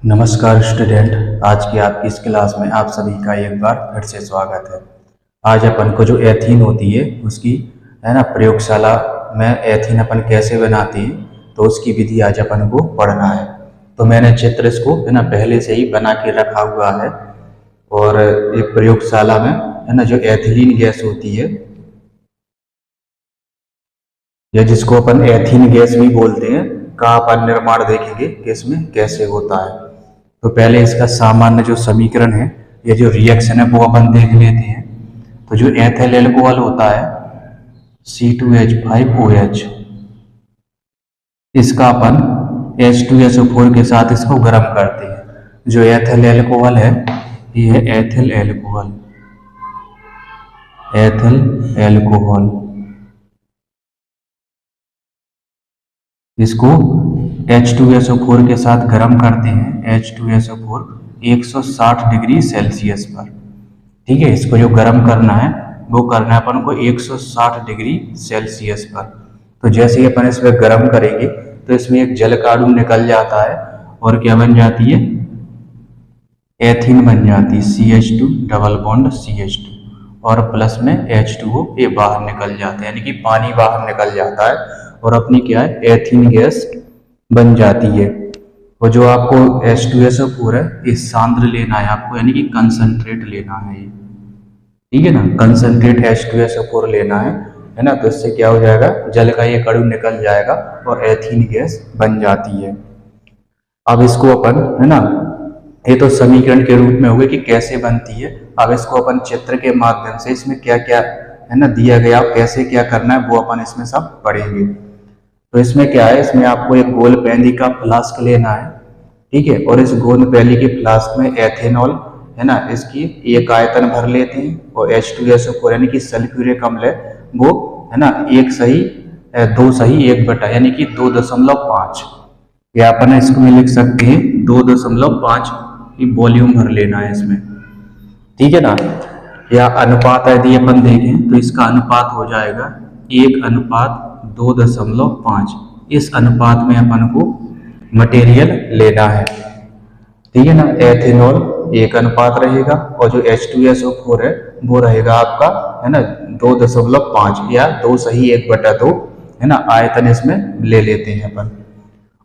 नमस्कार स्टूडेंट, आज की आपकी इस क्लास में आप सभी का एक बार फिर से स्वागत है। आज अपन को जो एथीन होती है उसकी प्रयोगशाला में एथीन अपन कैसे बनाते हैं तो उसकी विधि आज अपन को पढ़ना है। तो मैंने चित्र इसको पहले से ही बना के रखा हुआ है। और एक प्रयोगशाला में जो एथिलीन गैस होती है या जिसको अपन एथीन गैस भी बोलते हैं का अपन निर्माण देखेंगे कि इसमें कैसे होता है। तो पहले इसका सामान्य जो समीकरण है या जो रिएक्शन है वो अपन देख लेते हैं। तो जो एथिल एल्कोहल होता है C2H5OH, इसका अपन H2SO4 के साथ इसको गर्म करते हैं। जो एथिल एल्कोहल है ये है एथिल एल्कोहल। इसको H2SO4 के साथ गर्म करते हैं। H2SO4 160 डिग्री सेल्सियस पर। ठीक है, इसको जो गर्म करना है वो करना है अपन को 160 डिग्री सेल्सियस पर। तो जैसे ही अपन इसमें गर्म करेंगे तो इसमें एक जल का अणु निकल जाता है और क्या बन जाती है, एथीन बन जाती है, CH2 डबल बॉन्ड CH2 और प्लस में H2O ये बाहर निकल जाता है, यानी कि पानी बाहर निकल जाता है और अपनी क्या है एथीन गैस बन जाती है। और जो आपको H2SO4 है ये सांद्र लेना है आपको, यानी कि कंसंट्रेट लेना है ये। ठीक है ना, कंसंट्रेट H2SO4 लेना है ना। तो इससे क्या हो जाएगा, जल का ये अणु निकल जाएगा और एथीन गैस बन जाती है। अब इसको अपन ये तो समीकरण के रूप में हो गए कि कैसे बनती है। अब इसको अपन चित्र के माध्यम से इसमें क्या क्या दिया गया, कैसे क्या करना है वो अपन इसमें सब पढ़ेंगे। तो इसमें क्या है, इसमें आपको एक गोल पैली का फ्लास्क लेना है। ठीक है, और इस गोल पैली के फ्लास्क में एथेनॉल इसकी एक आयतन भर लेते हैं और H2SO4 यानी कि सल्फ्यूरिक अम्ल है वो एक सही 2 सही 1 बटा यानी कि 2.5 या अपन इसको में लिख सकते हैं 2.5 वॉल्यूम भर लेना है इसमें। ठीक है ना, या अनुपात यदि अपन देखें तो इसका अनुपात हो जाएगा 1:2.5। इस अनुपात में अपन को मटेरियल लेना है। ठीक है ना, एथेनॉल 1 अनुपात रहेगा और जो H2SO4 है वो रहेगा आपका 2.5 या 2 सही 1/2 आयतन इसमें ले लेते हैं अपन।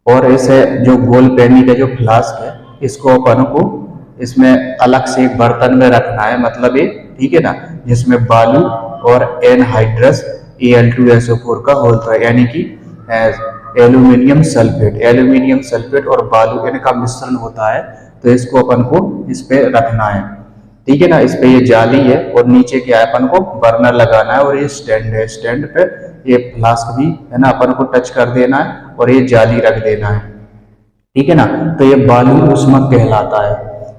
और इसे जो गोल पैनी का जो फ्लास्क है इसको अपन को इसमें अलग से एक बर्तन में रखना है, मतलब ये ठीक है ना, जिसमें बालू और एनहाइड्रस Al2SO4 का होता है, यानी कि एल्यूमिनियम सल्फेट और बालू इनका मिश्रण होता है। तो इसको अपन को इस पे रखना है। ठीक है ना, इस पे ये जाली है और नीचे क्या है अपन को बर्नर लगाना है और ये स्टैंड है, स्टैंड पे ये फ्लास्क भी अपन को टच कर देना है और ये जाली रख देना है। ठीक है ना, तो ये बालू ऊष्मक कहलाता है।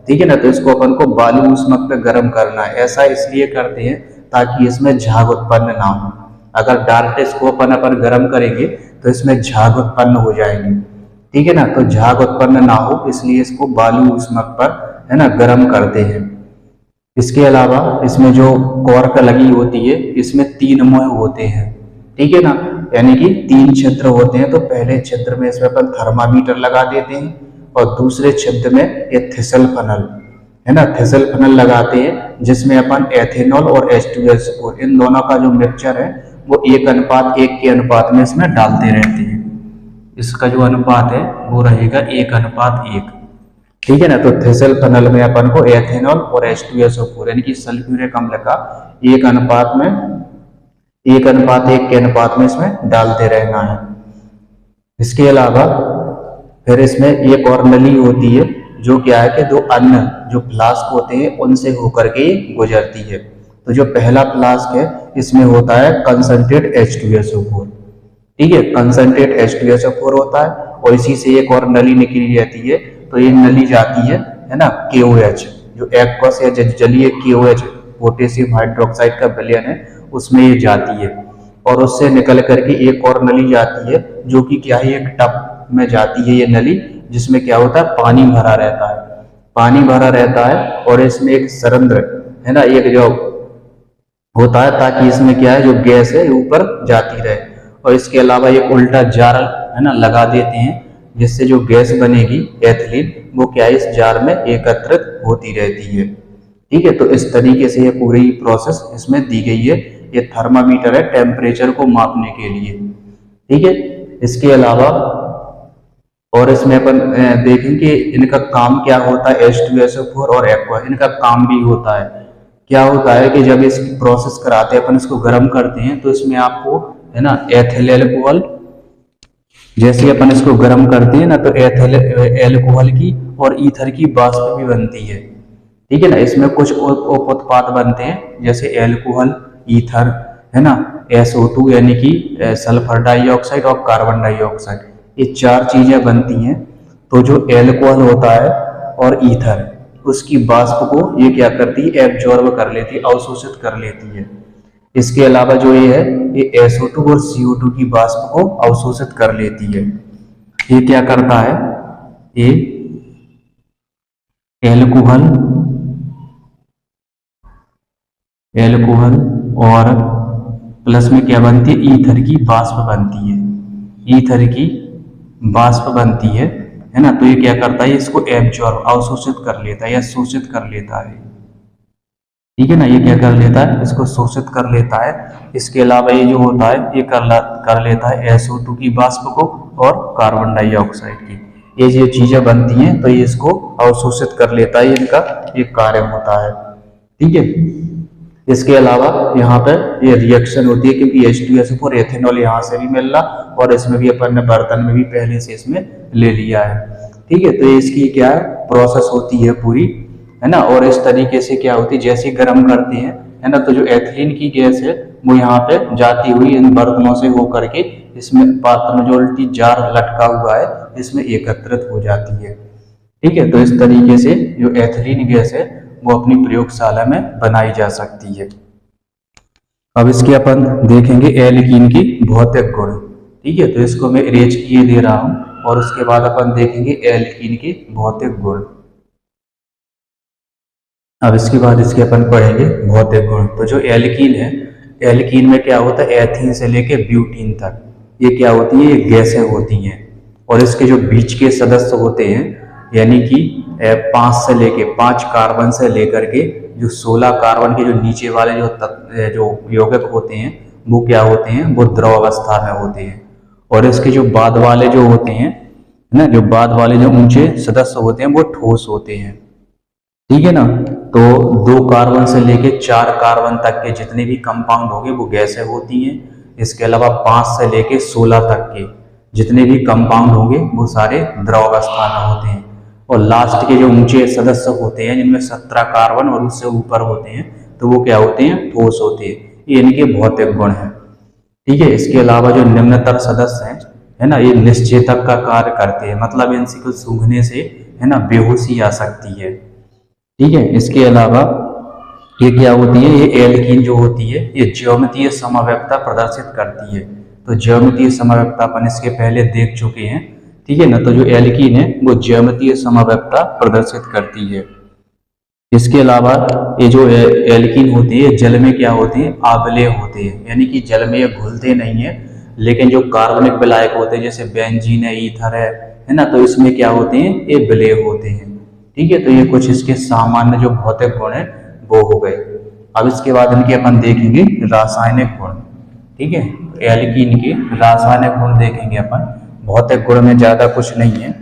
ठीक है ना, तो इसको अपन को बालू ऊष्मक पे गर्म करना है। ऐसा इसलिए करते हैं ताकि इसमें झाग उत्पन्न ना हो। अगर डायरेक्ट इसको अपन गर्म करेंगे तो इसमें झाग उत्पन्न हो जाएंगे। ठीक है ना, तो झाग उत्पन्न ना हो इसलिए इसको बालू ऊष्मक पर गर्म करते हैं। इसके अलावा इसमें जो कॉर्क लगी होती है इसमें 3 मुंह होते हैं। ठीक है ना, यानी कि 3 छिद्र होते हैं। तो पहले छिद्र में इसमें अपन थर्मामीटर लगा देते हैं और दूसरे छिद्र में ये थिसल फनल लगाते हैं, जिसमें अपन एथेनॉल और H2SO4 इन दोनों का जो मिक्सचर है वो 1:1 के अनुपात में इसमें डालते रहते हैं। इसका जो अनुपात है वो रहेगा 1:1। ठीक है ना, तो थिसल फनल में अपन को एथेनॉल और H2SO4 यानी कि सल्फ्यूरिक अम्ल का 1:1 के अनुपात में इसमें डालते रहना है। इसके अलावा फिर इसमें एक और नली होती है जो क्या है कि दो अन्य जो फ्लास्क होते हैं उनसे होकर के गुजरती है। तो जो पहला फ्लास्क है इसमें होता है कंसंट्रेट H2SO4। ठीक है, कंसंट्रेट H2SO4 होता है और इसी से एक और नली निकली रहती है। तो ये नली जाती है ना KOH, जो एक्वस या जलीय KOH पोटेशियम हाइड्रोक्साइड का विलयन है उसमें ये जाती है। और उससे निकल करके एक और नली जाती है जो कि क्या है, एक टब में जाती है ये नली, जिसमें क्या होता है पानी भरा रहता है और इसमें एक सरंध्र एक जो होता है ताकि इसमें क्या है जो गैस है ऊपर जाती रहे। और इसके अलावा एक उल्टा जार लगा देते हैं जिससे जो गैस बनेगी एथिलीन वो क्या है, इस जार में एकत्रित होती रहती है। ठीक है, तो इस तरीके से ये पूरी प्रोसेस इसमें दी गई है। ये थर्मामीटर है टेम्परेचर को मापने के लिए। ठीक है, इसके अलावा और इसमें अपन देखेंगे इनका काम क्या होता है, H2SO4 और एक्वा, इनका काम भी होता है। क्या होता है कि जब इसकी प्रोसेस कराते हैं अपन, इसको गर्म करते हैं, तो इसमें आपको है ना एथिल अल्कोहल, जैसे अपन इसको गर्म करते हैं ना, तो एथिल अल्कोहल की और ईथर की वाष्प भी बनती है। ठीक है ना, इसमें कुछ उप उत्पाद बनते हैं जैसे एल्कोहल, ईथर, है ना, SO2 यानी कि सल्फर डाइऑक्साइड और कार्बन डाइऑक्साइड, ये चार चीजें बनती हैं। तो जो एल्कोहल होता है और ईथर, उसकी वाष्प को ये क्या करती है, एब्जॉर्ब कर लेती है, अवशोषित कर लेती है। इसके अलावा जो ये है, ये SO2 और CO2 की वाष्प को अवशोषित कर लेती है। ये क्या करता है, ये एल्कोहल और प्लस में क्या बनती है, ईथर की वाष्प बनती है। ईथर की वाष्प बनती है ना, तो ये क्या करता है, इसको एब्जॉर्ब अवशोषित कर लेता है या शोषित कर लेता है। ठीक है ना, ये क्या कर लेता है, इसको शोषित कर लेता है। इसके अलावा ये जो होता है, ये कर लेता है SO2 की वाष्प को और कार्बन डाइऑक्साइड की। ये जो चीजें बनती हैं तो ये इसको अवशोषित कर लेता है, इनका ये कार्य होता है। ठीक है, इसके अलावा यहाँ पे ये रिएक्शन होती है, क्योंकि H2SO4 एथेनॉल यहाँ से भी मिल रहा और इसमें भी अपन ने बर्तन में भी पहले से इसमें ले लिया है। ठीक है, तो इसकी क्या है, प्रोसेस होती है पूरी, है ना। और इस तरीके से क्या होती है, जैसे गर्म करते हैं, है ना, तो जो एथिलीन की गैस है वो यहाँ पे जाती हुई इन बर्तनों से होकर के इसमें पात्र में जो उल्टी जार लटका हुआ है इसमें एकत्रित हो जाती है। ठीक है, तो इस तरीके से जो एथिलीन गैस है वो अपनी प्रयोगशाला में बनाई जा सकती है। अब इसके अपन देखेंगे एल्कीन की भौतिक गुण। ठीक है, तो इसको मैं इरेज किए दे रहा हूं और उसके बाद अपन देखेंगे एल्कीन के भौतिक गुण। अब इसके बाद इसके अपन पढ़ेंगे भौतिक गुण। तो जो एल्कीन है, एल्कीन में क्या होता है, एथीन से लेके ब्यूटीन तक ये क्या होती है, ये गैसें होती हैं। और इसके जो बीच के सदस्य होते हैं, यानी कि 5 कार्बन से लेकर के जो 16 कार्बन के जो नीचे वाले जो यौगिक होते हैं वो क्या होते हैं, वो द्रव अवस्था में होते हैं। और इसके जो बाद वाले जो होते हैं ना, जो बाद वाले जो ऊंचे सदस्य होते हैं वो ठोस होते हैं। ठीक है ना, तो 2 कार्बन से लेके 4 कार्बन तक के जितने भी कंपाउंड होंगे वो गैसें होती हैं। इसके अलावा 5 से लेके 16 तक के जितने भी कंपाउंड होंगे वो सारे द्रव अवस्था में होते हैं। और लास्ट के जो ऊंचे सदस्य होते हैं जिनमें 17 कार्बन और उससे ऊपर होते हैं तो वो क्या होते हैं, ठोस होते हैं। ये इनके भौतिक गुण हैं। ठीक है, इसके अलावा जो निम्नतर सदस्य हैं, है ना, ये निश्चेतक का कार्य करते हैं, मतलब इनसे कुछ सूंघने से, है ना, बेहोशी आ सकती है। ठीक है, इसके अलावा ये क्या होती है, ये एल्कीन जो होती है ये ज्यामितीय समव्यवता प्रदर्शित करती है। तो ज्यामितीय समव्यवता अपन इसके पहले देख चुके हैं। ठीक है ना, तो जो एल्कीन है वो ज्यामितीय समव्यवता प्रदर्शित करती है। इसके अलावा ये जो एल्कीन होती है जल में क्या होते हैं, आबलेय होते हैं, यानी कि जल में ये घुलते नहीं है। लेकिन जो कार्बनिक विलायक होते हैं जैसे बेंजीन है, ईथर है ना, तो इसमें क्या होते हैं, ये विलेय होते हैं। ठीक है, तो ये कुछ इसके सामान्य जो भौतिक गुण है वो हो गए। अब इसके बाद इनके अपन देखेंगे रासायनिक गुण। ठीक है, एल्कीन के रासायनिक गुण देखेंगे अपन, भौतिक गुण में ज्यादा कुछ नहीं है।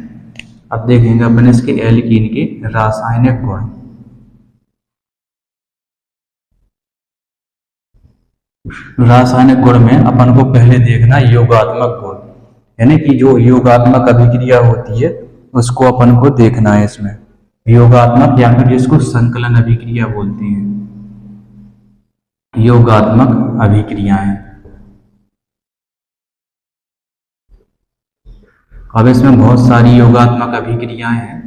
अब देखेंगे अपन इसके एल्कीन के रासायनिक गुण। रासायनिक गुण में अपन को पहले देखना योगात्मक गुण, यानी कि जो योगात्मक अभिक्रिया होती है उसको अपन को देखना है इसमें। योगात्मक या फिर जिसको संकलन अभिक्रिया बोलते हैं, योगात्मक अभिक्रियाएं। अब इसमें बहुत सारी योगात्मक अभिक्रियाएं हैं।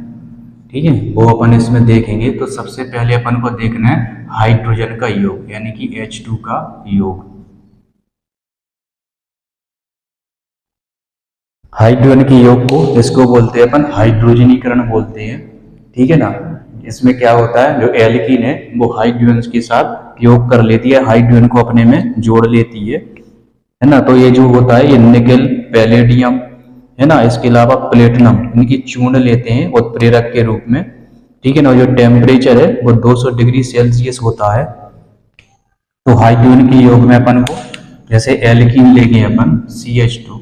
ठीक है, वो अपन इसमें देखेंगे। तो सबसे पहले अपन को देखना है हाइड्रोजन का योग, यानी कि H2 का योग। हाइड्रोजन के योग को इसको बोलते हैं अपन हाइड्रोजनीकरण बोलते हैं। ठीक है ना, इसमें क्या होता है, जो एल्कीन है वो हाइड्रोजन के साथ योग कर लेती है, हाइड्रोजन को अपने में जोड़ लेती है ना। तो ये जो होता है ये निकेल, पैलेडियम, है ना। इसके अलावा प्लेटिनम, इनकी चूर्ण लेते हैं उत्प्रेरक के रूप में, ठीक है ना। जो टेम्परेचर है वो 200 डिग्री सेल्सियस होता है। तो हाइड्रोजन के योग में अपन को, जैसे एल्कीन लेंगे अपन CH2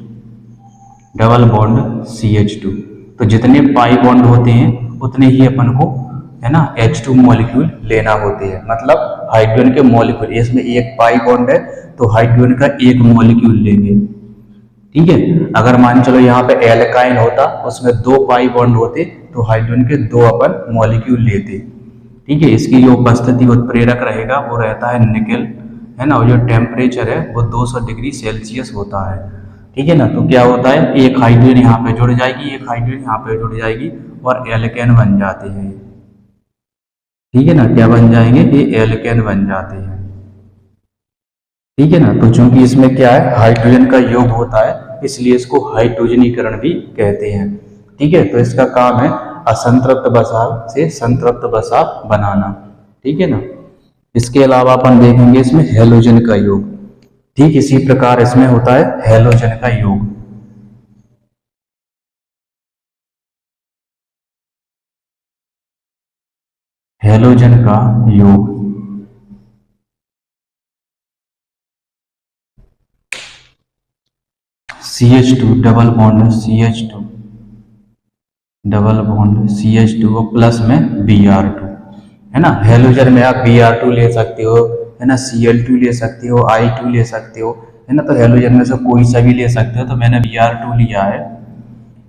डबल बॉन्ड CH2, तो जितने पाई बॉन्ड होते हैं उतने ही अपन को, है ना, H2 मॉलिक्यूल लेना होते हैं। मतलब हाइड्रोजन के मॉलिक्यूल, इसमें एक पाई बॉन्ड है तो हाइड्रोजन का एक मॉलिक्यूल लेंगे, ठीक है। अगर मान चलो यहाँ पे एल्काइन होता, उसमें दो पाई बॉन्ड होते तो हाइड्रोजन के दो अपन मॉलिक्यूल लेते, ठीक है। इसकी जो उपस्थिति उत्प्रेरक रहेगा वो रहता है निकेल, है ना। और जो टेम्परेचर है वो 200 डिग्री सेल्सियस होता है, ठीक है ना। तो क्या होता है, एक हाइड्रोजन यहाँ पे जुड़ जाएगी, एक हाइड्रोजन यहाँ पे जुड़ जाएगी और एल्केन बन जाते हैं, ठीक है ना। क्या बन जाएंगे, ये एल्केन बन जाते हैं, ठीक है ना। तो चूंकि इसमें क्या है, हाइड्रोजन का योग होता है, इसलिए इसको हाइड्रोजनीकरण भी कहते हैं, ठीक है। तो इसका काम है असंतृप्त वसा से संतृप्त वसा बनाना, ठीक है ना। इसके अलावा अपन देखेंगे इसमें हेलोजन का योग, ठीक इसी प्रकार इसमें होता है हेलोजन का योग। हेलोजन का योग, CH2 double bond CH2 double bond CH2 plus में Br2, है ना। हेलोजन में आप Br2 ले सकते हो, है ना, Cl2 ले सकते हो, I2 ले सकते हो, है ना। तो हेलोजन में से कोई सा भी ले सकते हो, तो मैंने Br2 लिया है।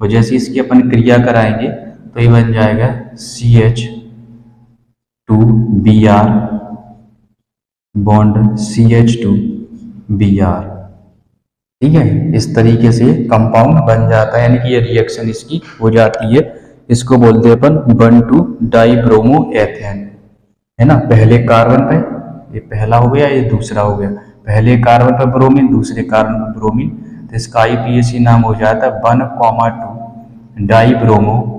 और जैसे इसकी अपन क्रिया कराएंगे तो ये बन जाएगा CH2Br बॉन्ड CH2Br, ठीक है। इस तरीके से कंपाउंड बन जाता है, यानी कि ये रिएक्शन इसकी हो जाती है। इसको बोलते हैं अपन 1,2 डाइब्रोमो एथेन, है ना। पहले कार्बन पे, ये पहला हो गया, ये दूसरा हो गया, पहले कार्बन पे ब्रोमीन, दूसरे कार्बन पे ब्रोमीन, तो इसका IPAC नाम हो जाता है 1,2 dibromo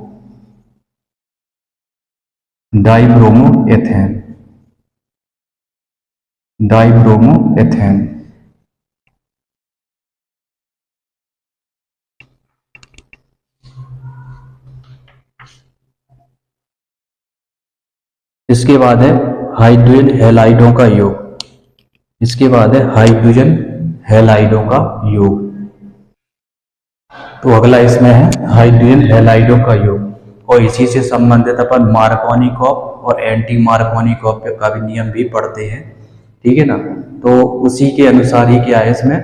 dibromo ethane, dibromo ethane. इसके बाद है हाइड्रोजन हैलाइडों का योग, इसके बाद है हाइड्रोजन हैलाइडों का योग। तो अगला इसमें है हाइड्रोजन हैलाइडों का योग, और इसी से संबंधित अपन मार्कोनिकॉफ और एंटी मार्कोनिकॉफ का भी नियम भी पढ़ते हैं, ठीक है ना। तो उसी के अनुसार ही क्या है, इसमें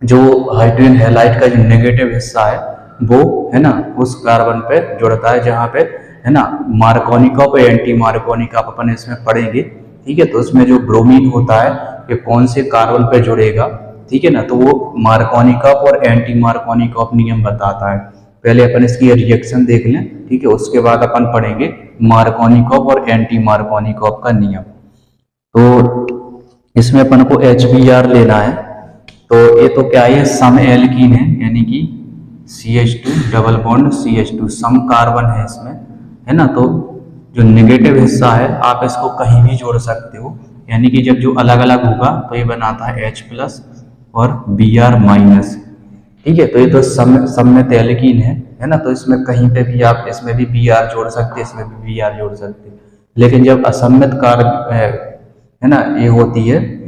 जो हाइड्रोजन हैलाइड का जो नेगेटिव हिस्सा है वो, है ना, उस कार्बन पे जुड़ता है जहाँ पे, है ना, मार्कोनिकॉफ और एंटी मार्कोनिकॉफ अपन इसमें पढ़ेंगे, ठीक है। तो उसमें जो ब्रोमीन होता है ये कौन से कार्बन पे जुड़ेगा, ठीक है ना। तो वो मार्कोनिकॉफ और एंटी मार्कोनिकॉफ नियम बताता है। पहले अपन इसकी रिएक्शन देख लें, ठीक है, उसके बाद अपन पढ़ेंगे मार्कोनिकॉफ और एंटी मार्कोनिकॉफ का नियम। तो इसमें अपन को HBr लेना है। तो ये तो क्या है, सम एल्कीन है, यानी कि CH2 डबल बॉन्ड CH2 सम कार्बन है इसमें, है ना। तो जो नेगेटिव हिस्सा है आप इसको कहीं भी जोड़ सकते हो, यानी कि जब जो अलग अलग होगा तो ये बनाता है H प्लस और Br माइनस, ठीक है। तो ये तो सममित एल्कीन है ना। तो इसमें कहीं पे भी आप, इसमें भी Br जोड़ सकते हैं, इसमें भी Br जोड़ सकते हैं। लेकिन जब असम्मित कार्ब है ना, ये होती है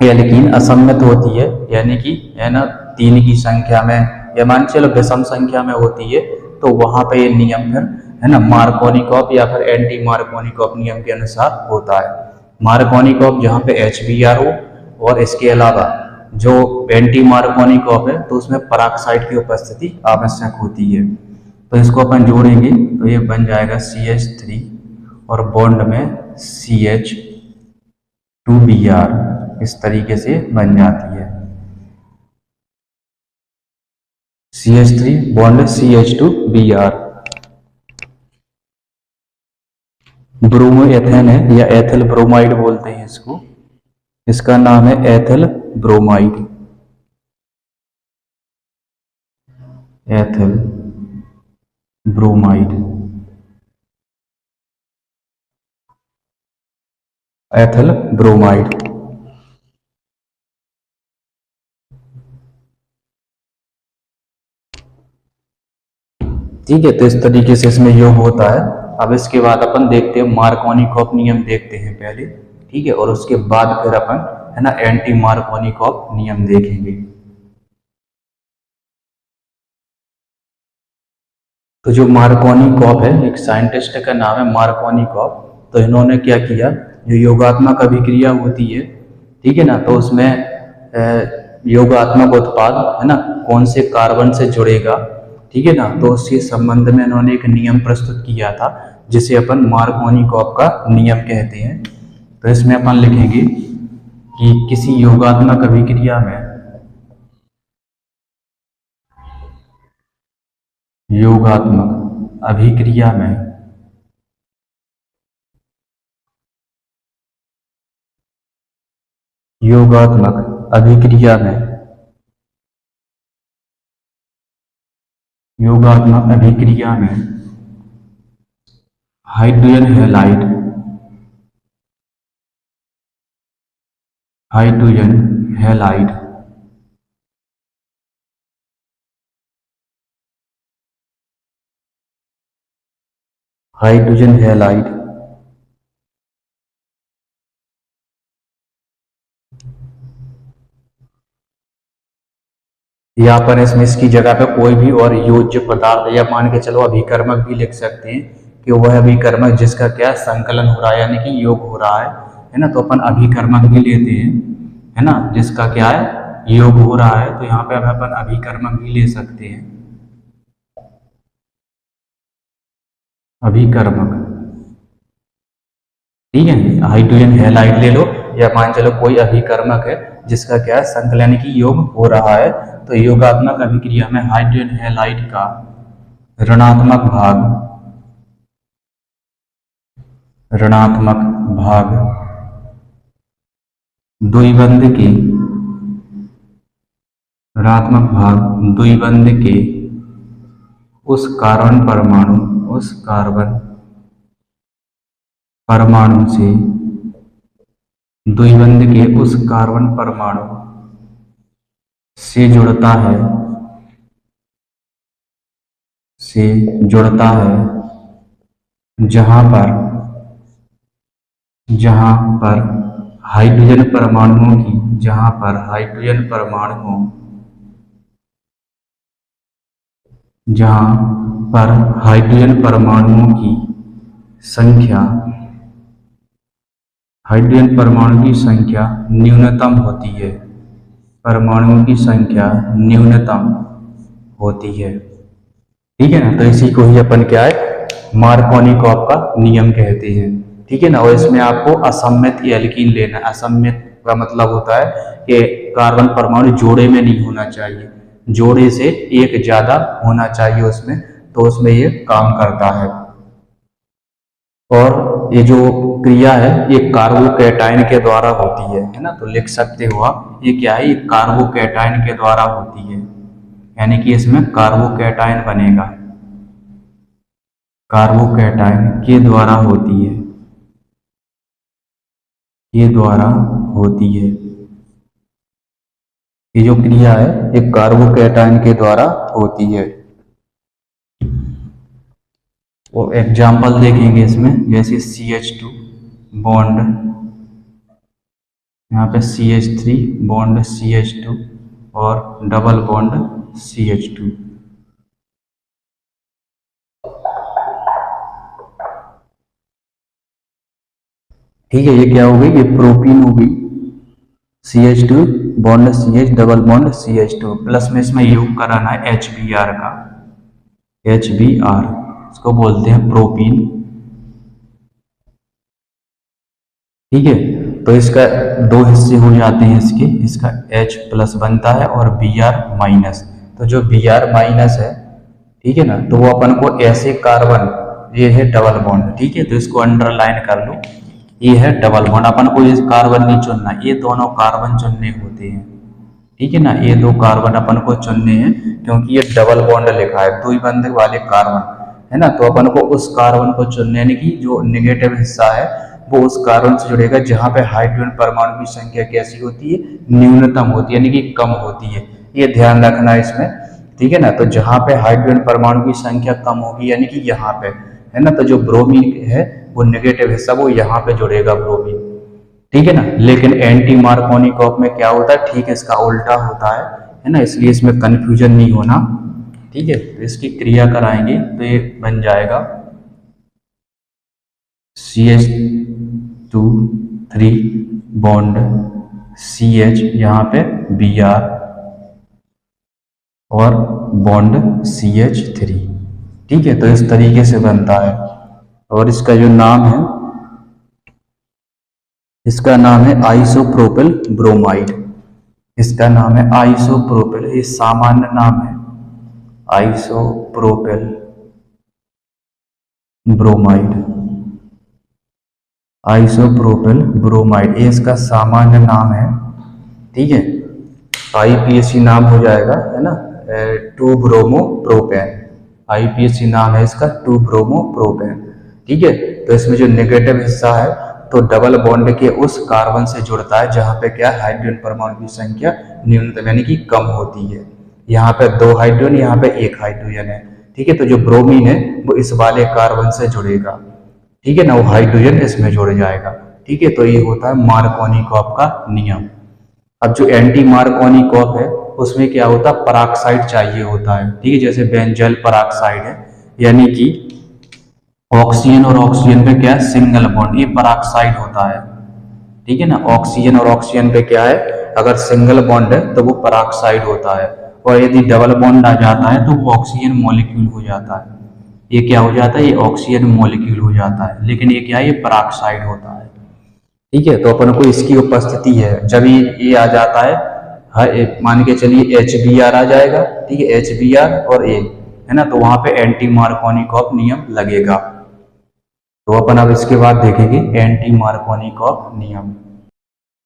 एल्कीन असम्मित होती है, यानी कि, है ना, तीन की संख्या में या मान चलो विषम संख्या में होती है, तो वहां पे ये नियम फिर, है ना, मार्कोनिकॉफ या फिर एंटी मार्कोनिकॉफ नियम के अनुसार होता है। मार्कोनिकॉफ जहाँ पे HBr हो, और इसके अलावा जो एंटी मार्कोनिकॉफ है तो उसमें पराक्साइड की उपस्थिति आवश्यक होती है। तो इसको अपन जोड़ेंगे तो ये बन जाएगा CH3 और बॉन्ड में CH2Br, इस तरीके से बन जाती है CH3 bond CH2Br। Bromo ethane है या एथिल ब्रोमाइड बोलते हैं इसको, इसका नाम है ethyl bromide, ethyl bromide, ethyl bromide. ठीक है, तो इस तरीके से इसमें योग होता है। अब इसके बाद अपन देखते हैं मार्कोनिकॉफ नियम देखते हैं पहले, ठीक है, और उसके बाद फिर अपन है ना एंटी मार्कोनिकॉफ नियम देखेंगे। तो जो मार्कोनिकॉफ है, एक साइंटिस्ट का नाम है मार्कोनिकॉफ। तो इन्होंने क्या किया, जो योगात्मक अभिक्रिया होती है, ठीक है ना, तो उसमें योगात्मक उत्पाद है ना कौन से कार्बन से जुड़ेगा, ठीक है ना, तो उसके संबंध में इन्होंने एक नियम प्रस्तुत किया था जिसे अपन मार्कोनिकॉफ का नियम कहते हैं। तो इसमें अपन लिखेंगे कि किसी योगात्मक अभिक्रिया में योगात्मक अभिक्रिया में योगात्मक अभिक्रिया में योगात्मक अभिक्रिया में hydrogen halide hydrogen halide hydrogen halide यहाँ पर इसमें इसकी जगह पे कोई भी और योज्य पदार्थ या मान के चलो अभिकर्मक भी लिख सकते हैं कि वह अभिकर्मक जिसका क्या संकलन हो रहा है यानी कि योग हो रहा है ना, तो अपन अभिकर्मक भी लेते हैं, है ना, जिसका क्या है योग हो रहा है, तो यहाँ पे अपन अभिकर्मक भी ले सकते हैं, अभिकर्मक, ठीक है। हाइड्रोजन हैलाइड ले लो या मान चलो कोई अभिकर्मक है जिसका क्या है संकलन की योग हो रहा है, तो योगात्मक अभिक्रिया में हाइड्रोजन हैलाइड का ऋणात्मक भाग द्विबंध के ऋणात्मक भाग द्विबंध के उस कार्बन परमाणु से द्विबंध के उस कार्बन परमाणु से जुड़ता है जहां पर हाइड्रोजन परमाणुओं की संख्या न्यूनतम होती है, परमाणुओं की संख्या न्यूनतम होती है, ठीक है ना। तो इसी को ही अपन क्या है मार्कोनिकॉफ का नियम कहते हैं, ठीक है ना। और इसमें आपको असम्मित एल्कीन लेना, असम्मित का मतलब होता है कि कार्बन परमाणु जोड़े में नहीं होना चाहिए, जोड़े से एक ज्यादा होना चाहिए उसमें, तो उसमें ये काम करता है। और ये जो क्रिया है ये कार्बोकैटायन के द्वारा होती है ना, तो लिख सकते हो आप ये क्या है, ये कार्बोकैटायन के द्वारा होती है, यानी कि इसमें कार्बोकैटायन बनेगा, कार्बोकैटायन के द्वारा होती है, ये जो क्रिया है ये कार्बोकैटायन के द्वारा होती है। वो एग्जाम्पल देखेंगे इसमें, जैसे CH2 बॉन्ड, यहाँ पे CH3 बॉन्ड CH2 और डबल बॉन्ड CH2, ठीक है। ये क्या हो गई, ये प्रोपीन हो गई, CH2 bond CH double bond CH2 plus में इसमें योग कराना है HBr का, HBr इसको बोलते हैं प्रोपीन, ठीक है। तो इसका दो हिस्से हो जाते हैं इसके, इसका H प्लस बनता है और Br माइनस, तो जो Br माइनस है, ठीक है ना, तो वो अपन को ऐसे कार्बन, ये है डबल बॉन्ड, ठीक है, तो इसको अंडरलाइन कर लो, ये है डबल बॉन्ड, अपन को ये कार्बन नहीं चुनना, ये दोनों कार्बन चुनने होते हैं, ठीक है ना, ये दो कार्बन अपन को चुनने हैं क्योंकि ये डबल बॉन्ड लिखा है, द्विबंध वाले कार्बन है ना, तो अपन को उस कार्बन को चुनने, यानी कि जो नेगेटिव हिस्सा है वो उस कार्बन से जुड़ेगा जहां पे हाइड्रोजन परमाणु की संख्या कैसी होती है, न्यूनतम होती है, यानी कि कम होती है, ये ध्यान रखना है इसमें, ठीक है ना। तो जहाँ पे हाइड्रोजन परमाणु की संख्या कम होगी यानी कि यहाँ पे है ना, तो जो ब्रोमीन है वो नेगेटिव हिस्सा वो यहाँ पे जुड़ेगा ब्रोमीन, ठीक है ना। लेकिन एंटी मार्कोनिकॉप में क्या होता है, ठीक है इसका उल्टा होता है ना, इसलिए इसमें कंफ्यूजन नहीं होना, ठीक है। तो इसकी क्रिया कराएंगे तो ये बन जाएगा CH2 3 बॉन्ड CH, यहाँ पे Br और बॉन्ड CH3, ठीक है। तो इस तरीके से बनता है। और इसका जो नाम है, इसका नाम है आइसोप्रोपिल ब्रोमाइड। इसका नाम है आइसोप्रोपिल, ये सामान्य नाम है आइसोप्रोपिल ब्रोमाइड। आइसोप्रोपिल ब्रोमाइड ये इसका सामान्य नाम है, ठीक है। IPAC नाम हो जाएगा है ना, 2 ब्रोमो प्रोपेन। IPAC नाम है इसका 2 ब्रोमो प्रोपेन, ठीक है। तो इसमें जो नेगेटिव हिस्सा है तो डबल बॉन्ड के उस कार्बन से जुड़ता है जहां पे क्या हाइड्रोजन परमाणु की संख्या न्यूनतम यानी कि कम होती है। यहाँ पे 2 हाइड्रोजन, यहाँ पे 1 हाइड्रोजन है, ठीक है। तो जो ब्रोमीन है वो इस वाले कार्बन से जुड़ेगा, ठीक है ना, वो हाइड्रोजन इसमें जुड़ जाएगा, ठीक है। तो ये होता है मार्कोनिकॉप का नियम। अब जो एंटी मार्कोनिकॉप है उसमें क्या होता है, पराक्साइड चाहिए होता है, ठीक है। जैसे बेंजल पराक्साइड है, यानी कि ऑक्सीजन और ऑक्सीजन पे क्या है सिंगल बॉन्ड, ये पराक्साइड होता है, ठीक है ना। ऑक्सीजन और ऑक्सीजन पे क्या है, अगर सिंगल बॉन्ड है तो वो पराक्साइड होता है, और यदि डबल बॉन्ड आ जाता है तो वो ऑक्सीजन मॉलिक्यूल हो जाता है। ये क्या हो जाता है, ये ऑक्सीजन मॉलिक्यूल हो जाता है, लेकिन ये क्या है, ये पराक्साइड होता है, ठीक है। तो अपन को इसकी उपस्थिति है जब ये आ जाता है, मान के चलिए HBr आ जाएगा, ठीक है, HBr और A है ना, तो वहां पे एंटी मार्कोनिकॉप नियम लगेगा। तो अपन अब इसके बाद देखेंगे एंटी मार्कोनिकॉप नियम।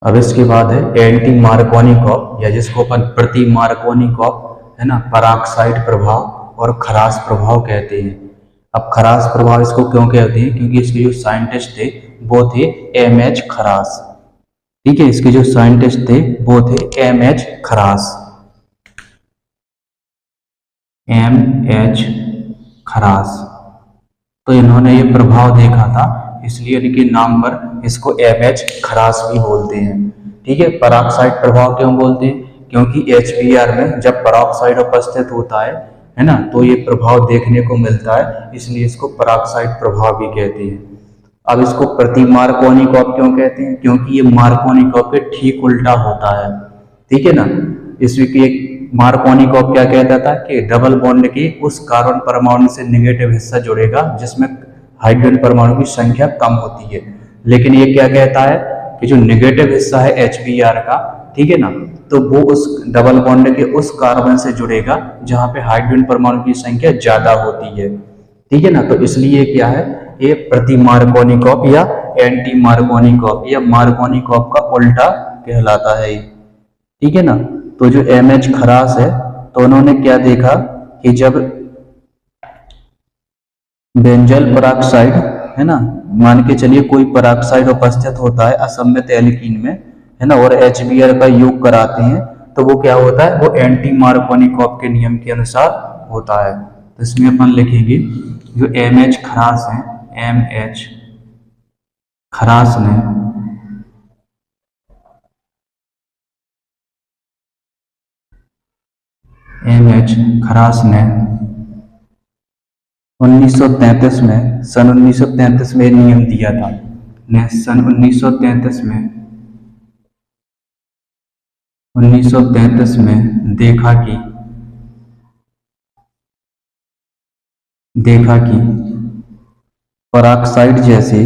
अब इसके बाद है एंटी मार्कोनिकॉप, या जिसको अपन प्रति मार्कोनिकॉप है ना, पराक्साइड प्रभाव और खरास प्रभाव कहते हैं। अब खरास प्रभाव इसको क्यों कहते हैं, क्योंकि इसके जो साइंटिस्ट थे वो थे MH खरास, ठीक है। इसके जो साइंटिस्ट थे वो थे MH खरास, MH खरास। तो इन्होंने ये प्रभाव देखा था, इसलिए इनके नाम पर इसको MH खरास भी बोलते हैं, ठीक है। पराक्साइड प्रभाव क्यों बोलते हैं, क्योंकि HBr में जब पराक्साइड उपस्थित होता है ना, तो ये प्रभाव देखने को मिलता है, इसलिए इसको पराक्साइड प्रभाव भी कहते हैं। अब इसको प्रति मार्कोनिकॉप क्यों कहते हैं, क्योंकि ये मार्कोनिकॉप के ठीक उल्टा होता है, ठीक है ना। इसमें मार्कोनिकॉप क्या कहता था कि डबल बॉन्ड के उस कार्बन परमाणु से नेगेटिव हिस्सा जुड़ेगा जिसमें हाइड्रोजन परमाणु की संख्या कम होती है, लेकिन ये क्या कहता है कि जो नेगेटिव हिस्सा है HBr का, ठीक है ना, तो वो उस डबल बॉन्ड के उस कार्बन से जुड़ेगा जहां पे हाइड्रोजन परमाणु की संख्या ज्यादा होती है, ठीक है ना। तो इसलिए क्या है, ये प्रति मार्कोनिकॉप या एंटी मार्कोनिकॉप या मार्कोनिकॉप का उल्टा कहलाता है, ठीक है ना। तो जो MH खरास है तो उन्होंने क्या देखा कि जब बेंजल पराक्साइड है ना, मान के चलिए कोई पराक्साइड उपस्थित होता है असम्मित एल्कीन में है ना, और HBr का योग कराते हैं तो वो क्या होता है, वो एंटी मार्कोनिकॉप के नियम के अनुसार होता है। तो इसमें अपन लिखेंगे जो MH खरास है, MH खरास ने MH खरास ने 1933 में, सन 1933 में नियम दिया था ने, सन 1933 में देखा कि पराक्साइड जैसे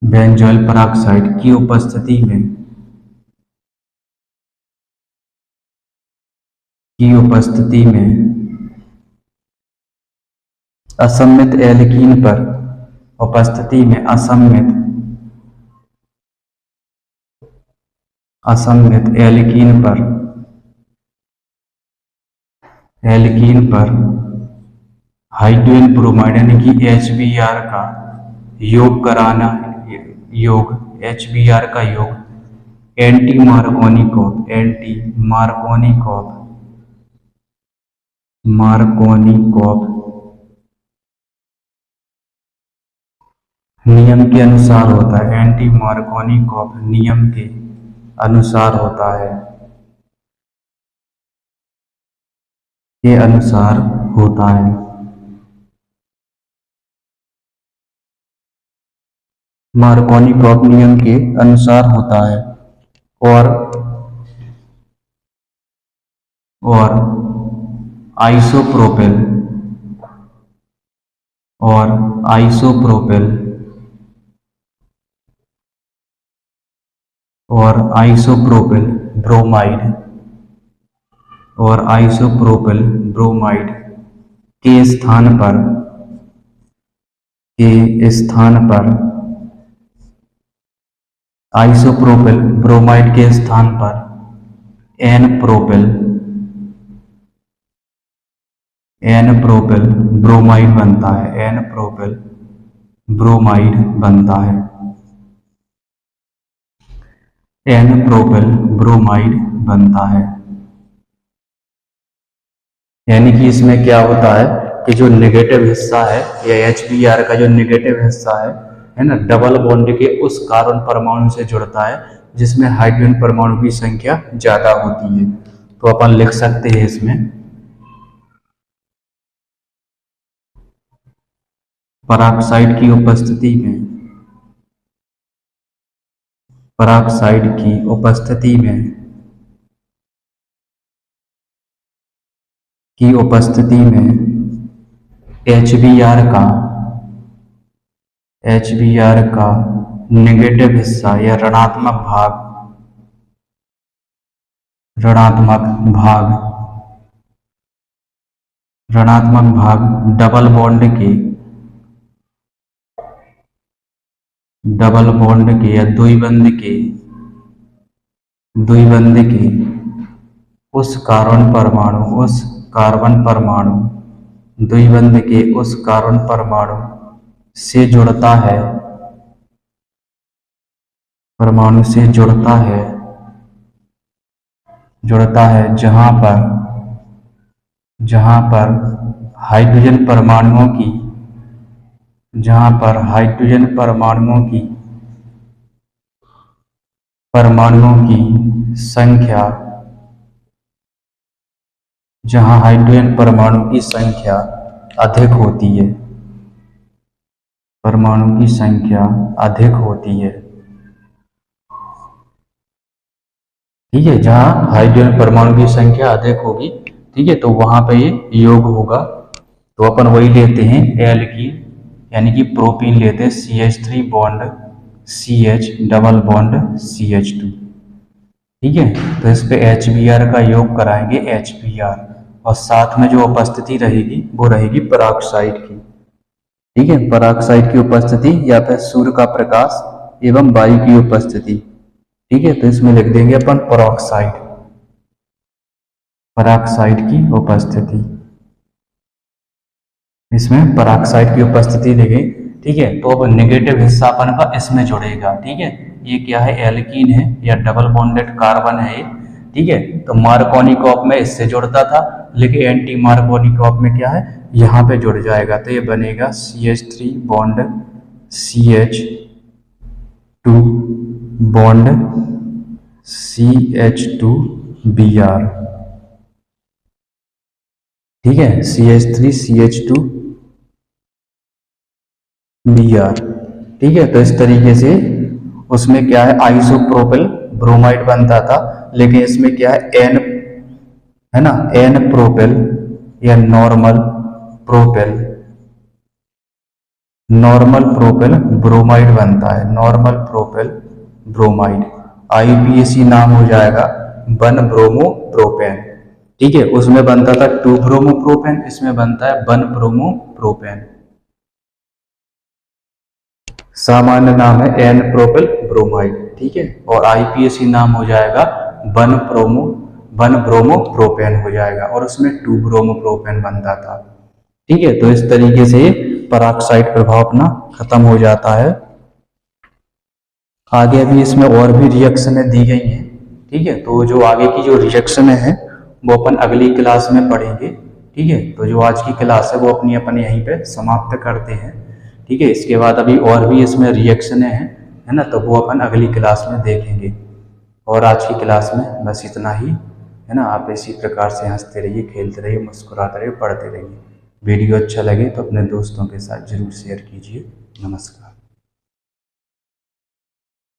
बेंजोइल पराक्साइड की उपस्थिति में असम्मित एल्कीन पर असममित एल्कीन पर हाइड्रोजन ब्रोमाइड यानी कि HBr का योग कराना, योग HBr का योग एंटी मार्कोनिकॉफ नियम के अनुसार होता है। एंटी मार्कोनिकॉफ नियम के अनुसार होता है, के अनुसार होता है। मार्कोनिकॉफ नियम के अनुसार होता है। और आइसोप्रोपेल ब्रोमाइड के स्थान पर आइसोप्रोपेल ब्रोमाइड के स्थान पर एन प्रोपेल ब्रोमाइड बनता है। एन प्रोपेल ब्रोमाइड बनता है। एन प्रोपेल ब्रोमाइड बनता है। यानी कि इसमें क्या होता है कि जो नेगेटिव हिस्सा है या HBr का जो नेगेटिव हिस्सा है ना, डबल बॉन्ड के उस कार्बन परमाणु से जुड़ता है जिसमें हाइड्रोजन परमाणु की संख्या ज्यादा होती है। तो अपन लिख सकते हैं इसमें पेरोक्साइड की उपस्थिति में HBr का नेगेटिव हिस्सा या ऋणात्मक भाग डबल बॉन्ड के या द्विबंध के उस कार्बन परमाणु से जुड़ता है जहां पर हाइड्रोजन परमाणुओं की संख्या अधिक होती है। ठीक है, जहां हाइड्रोजन परमाणु की संख्या अधिक होगी, ठीक है, तो वहां पे ये योग होगा। तो अपन वही लेते हैं एल्कीन, यानी कि प्रोपीन लेते हैं CH3 bond CH double bond CH2। ठीक है, तो इस पे HBr का योग कराएंगे HBr, और साथ में जो उपस्थिति रहेगी वो रहेगी पेरोक्साइड की। ठीक है, पेरोक्साइड की उपस्थिति या फिर सूर्य का प्रकाश एवं वायु की उपस्थिति। ठीक है, तो इसमें लिख देंगे अपन पेरोक्साइड की उपस्थिति। इसमें पेरोक्साइड की उपस्थिति लिखे। ठीक है, तो अब नेगेटिव हिस्सा अपन का इसमें जुड़ेगा। ठीक है, ये क्या है, एल्कीन है या डबल बॉन्डेड कार्बन है। ठीक है, तो मार्कोनिकॉफ में इससे जुड़ता था, लेकिन एंटी मार्कोनिकॉफ में क्या है, यहाँ पे जुड़ जाएगा। तो ये बनेगा CH3 bond CH2 bond CH2Br। ठीक है, CH3 CH2Br। ठीक है, तो इस तरीके से उसमें क्या है, आइसोप्रोपेल ब्रोमाइड बनता था, लेकिन इसमें क्या है, एन है ना, एन प्रोपेल या नॉर्मल प्रोपेल ब्रोमाइड बनता है। नॉर्मल प्रोपेल ब्रोमाइड, IUPAC नाम हो जाएगा 1 ब्रोमो प्रोपेन। ठीक है, उसमें बनता था 2 ब्रोमो प्रोपेन, इसमें बनता है 1 ब्रोमो प्रोपेन। सामान्य नाम है एन प्रोपिल ब्रोमाइड, ठीक है। और आईपीएसी नाम हो जाएगा वन ब्रोमो प्रोपेन हो जाएगा, और उसमें 2 ब्रोमो प्रोपेन बनता था, ठीक है। तो इस तरीके से पेरोक्साइड प्रभाव अपना खत्म हो जाता है। आगे अभी इसमें और भी रिएक्शनें दी गई हैं, ठीक है। तो जो आगे की जो रिएक्शनें हैं वो अपन अगली क्लास में पढ़ेंगे, ठीक है। तो जो आज की क्लास है वो अपन यहीं पे समाप्त करते हैं, ठीक है। इसके बाद अभी और भी इसमें रिएक्शनें हैं, है ना, तो वो अपन अगली क्लास में देखेंगे। और आज की क्लास में बस इतना ही, है ना। आप इसी प्रकार से हंसते रहिए, खेलते रहिए, मुस्कुराते रहिए, पढ़ते रहिए। वीडियो अच्छा लगे तो अपने दोस्तों के साथ जरूर शेयर कीजिए। नमस्कार।